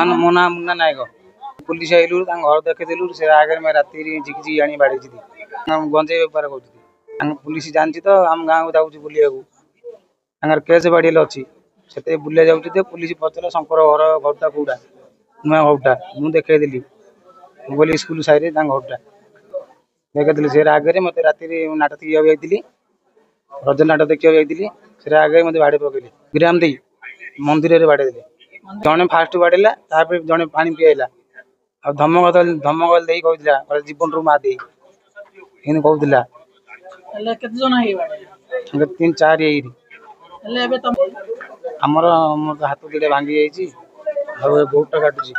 मो ना मुन्ना नायक पुलिस आइलु घर देखदेलु से आगे में राति झिकी आनी बाड़ी गंजे बेपार कर पुलिस जानी तो आम गाँव को जाऊँ बुलिया केस बाड़ी अच्छी से बुलिया जाऊँ पुलिस पचर शंकर घर घरटा कौटा नुआ घरटा मुझे देखदेली बोली स्कूल साइड घरटा देखी से आगे मत राति नाटक देखी रज नाटक देखा जाती से आगे मत बाड़े पकड़े ग्राम दे मंदिर बाड़े देले जड़े फास्ट बाड़ेला जड़े पानी पियाला धमक दे कहला जीवन रू मा दे कहला 3-4 आमर हाथ दुटा भांगी जाइए गोटा काटुची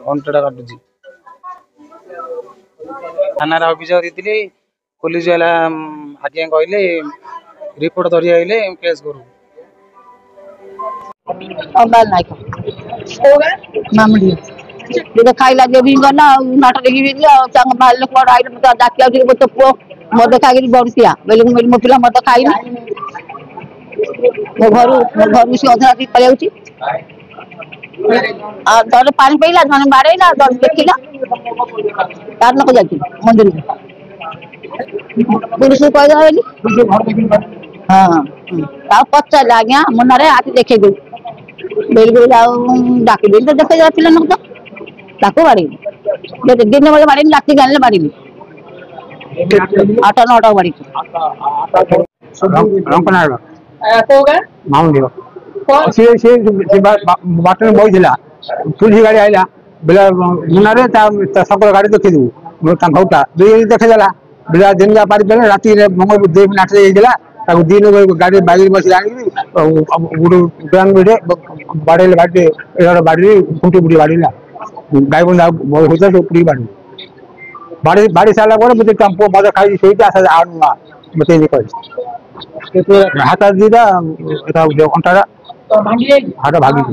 अंटा काटुची थाना अभियोग दी पुलिस वाला आज्ञा कहले रिपोर्ट धरी आइले केस करू खाइला देवी गला नाटक देखी बाहर लोग डाकिया तो पुओ मद खाई बढ़िया बोले मो पिला मद खाई मो घर से अधा राति पलि तर पानी पीला जन बाड़ेला देखला तार लोक जा मंदिर पुलिस को कही हाँ पचार आज्ञा मुना आखि देखे दे डाक तो देखे पिला तो बाड़ी दिन बेले बाड़ी राति गाने बाड़ी 8-9 बाड़ी बाटन बहीला पुलिस गाड़ी आईला बेला मुना सकाल गाड़ी देखी घरटा देखेदेला बेला दिन पारी पे राति मंगल देव नाट दिन गाड़ी बाइक बस गोटे बाड़े बाड़ी खुंटी बुड़ी बाड़ीला गाई बंदा होता पुड़ी बाड़ी बाड़ी सारा मत टेम्पो मद खाई से आनुआ मत हाथ दीटा अंटा हाथ भागी